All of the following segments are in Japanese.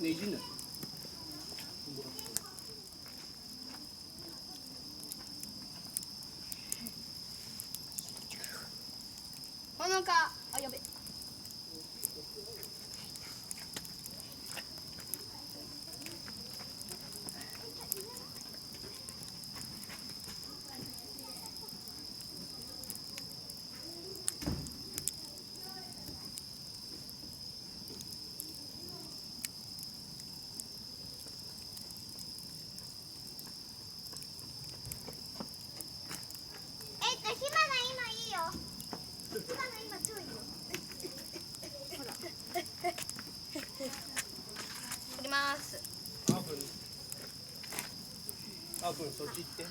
ねいじんない。ほのか、あ、やべ。火花今いいよ。火花今超いいよ。ほら。振ります。あーくん。あーくん、そっち行って。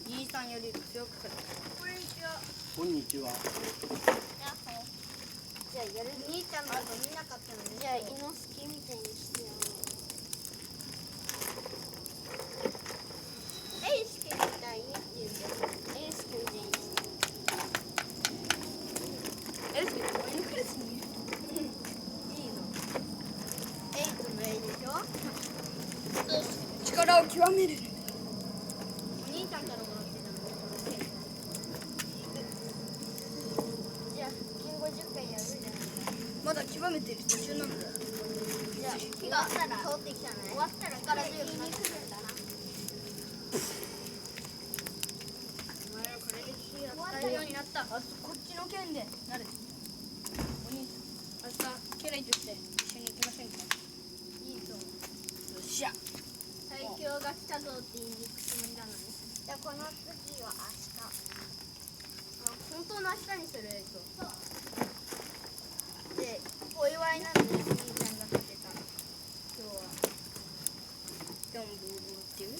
じいさんより強くする。こんにちは。こんにちは。じゃあやる。兄ちゃんのこと見なかったのに。じゃあイノスキみたいにしてやろう。エイスケみたいにって言うけど、エイスケみたいにして。エルスケってワインクレスにいる。いいの。エイトのエイでしょ。力を極める。お兄ちゃんからもらってたの。じゃあ金50回やるじゃん。まだ極めてる途中なんだ。じゃあ火が通ってきたね。終わったら力強くなってくるんだな。お前はこれで火が使えるようになった。あとこっちの剣でなる。お兄さん、明日家来として一緒に行きませんか。いいと思う。よっしゃ。最強が来たぞって言いに行くつもりなのに。じゃあこの次は明日。本当の明日にすると。そう。で、お祝いなのね、お兄ちゃんが勝てた。今日は。でもボーボーっていう。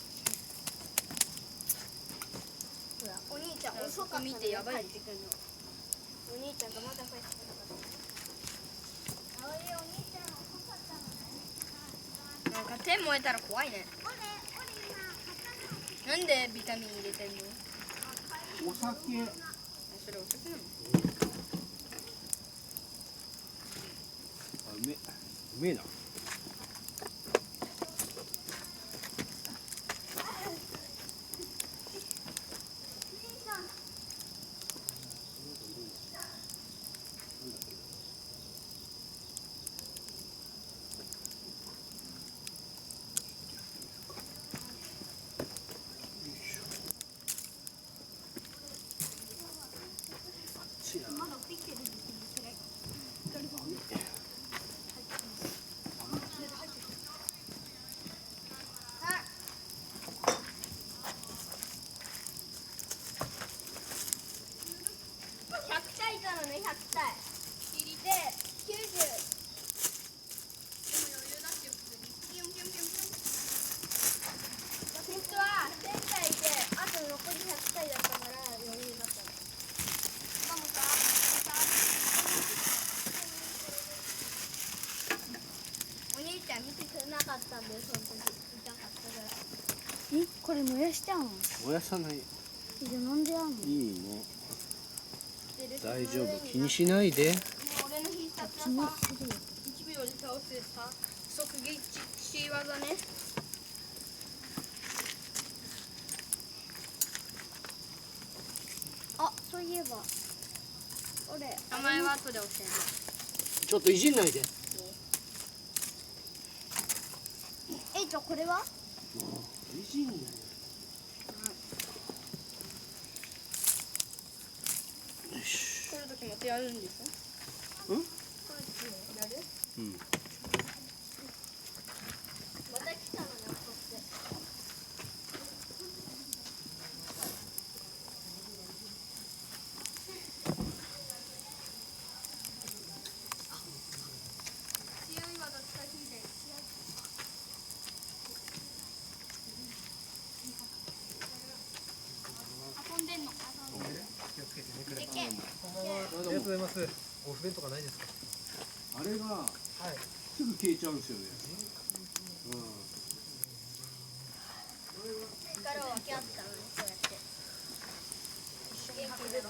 ほら、お兄ちゃん遅かったの見てやばい。帰ってくるの。お兄ちゃんがまだ帰ってこなかった。お兄ちゃん遅かったのね。なんか手燃えたら怖いね。俺今なんでビタミン入れてんの。お酒。それお酒なの。あ、うめえな。まだできてるんですよ、それ。100体いたのね、100体。切りで90。でも余裕だってよ普通に。ピヨンピヨンピヨンピヨン。本当は1000体いて、あと残り100体だったから余裕だったの。しかもさ、お兄ちゃん見てくれなかったんだよ、その時。痛かったから。これ燃やしちゃうの？燃やさない。じゃあなんでやんの？いいね。大丈夫。気にしないで。俺の必殺気にはさ、するよ。 1秒で倒すさ、即撃技ね。あ、そういえば俺名前は後で教える。ちょっといじんないで。これは？もういじんない。よし。来る時またやるんでしょ。うん？来る時やる？うん。また来たのね、怒って。強い技使いすぎて。遊んでんの。気をつけてね、くれ。でけえ。こんばんは。ありがとうございます。お不便とかないですか。あれがはい。すぐ消えちゃうんですよね。力を分け合ったのね、そうやって元気出る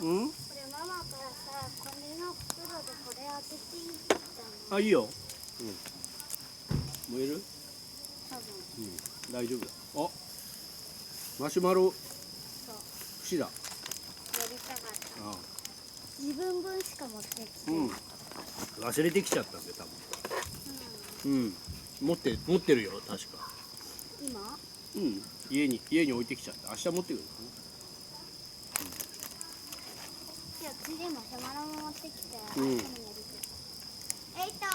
うん？これママからさ、これの袋でこれ当てていいって言ったの。あ、いいよ。燃える？多分。大丈夫だ。あ、マシュマロそう。串だ。やりたかった。あ自分分しか持ってきて。忘れてきちゃったんで多分。持ってるよ確か。今？家に置いてきちゃった。明日持ってくる。じゃあついでマシュマロも持ってきて。うん。えいと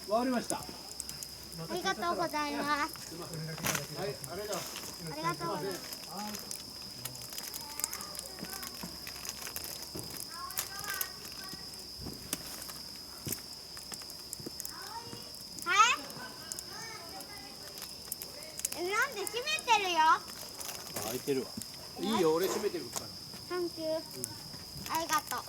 わかりました。ありがとうございます。はい、あれだ。ありがとうございます。なんで閉めてるよ。開いてるわ。いいよ、俺閉めてるから。サンキュー。ありがとう。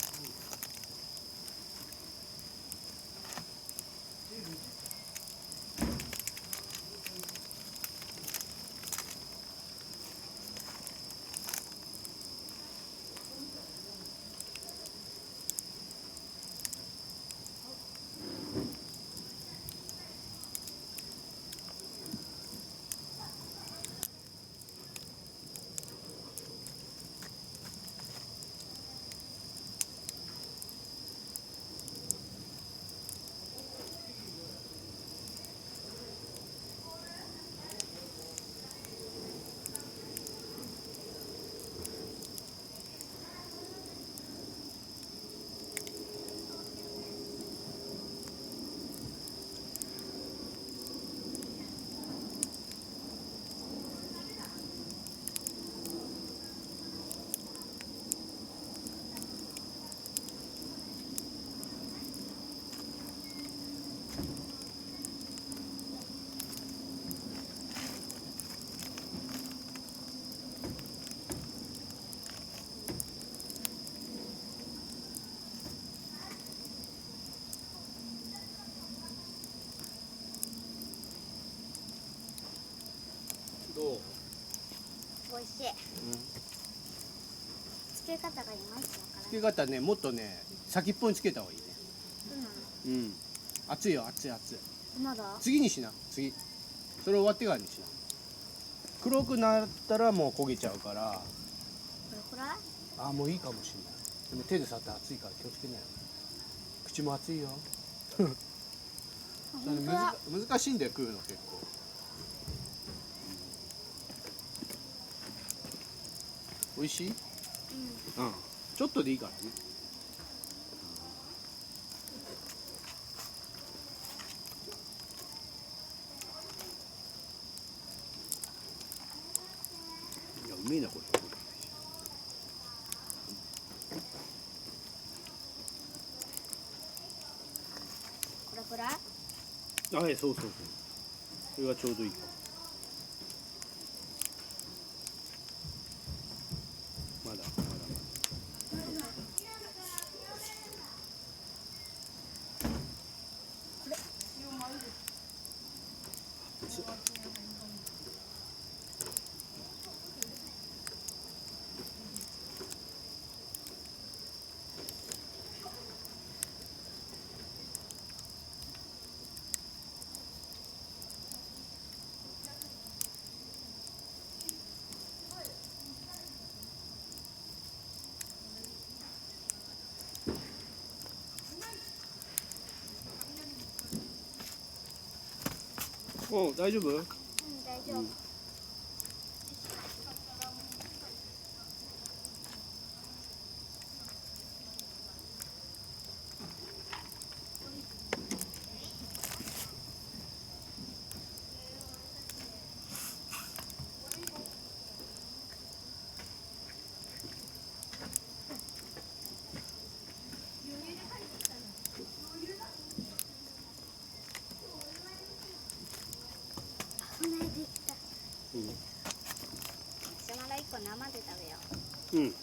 どう？美味しい。つけ方がいまいちわからつけ方ね、もっとね、先っぽにつけた方がいいね。ない。熱いよ、熱い熱い。まだ？次にしな、次。それ終わってからにしな。黒くなったらもう焦げちゃうから。これくらい？あ、もういいかもしれない。でも手で触ったら熱いから気をつけなよ。口も熱いよ。本当だ。難しいんだよ、食うの結構。美味しい？ちょっとでいいからね。いや、うめえなこれ。これくらい？はい、そうそうそう。それがちょうどいいかも。まだまだ。お大丈夫？うん、大丈夫。ね、できた。うん。マシュマロ1個生で食べようん。う。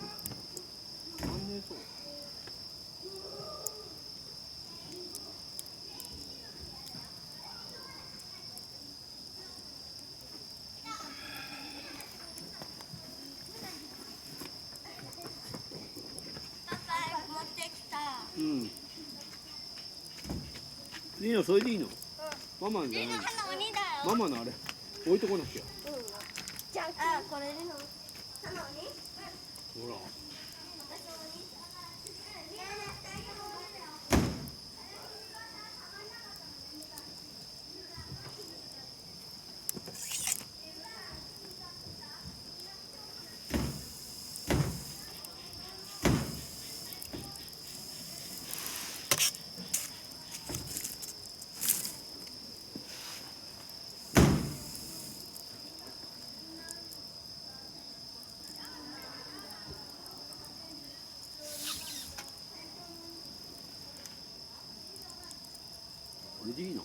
万年そう。パパ持ってきた。うん。いいの、それでいいの。ママのじゃないの。花鬼だよ。ママのあれ、置いとこなきゃ。じゃあ、これでの。花鬼。ほら。これでいいの。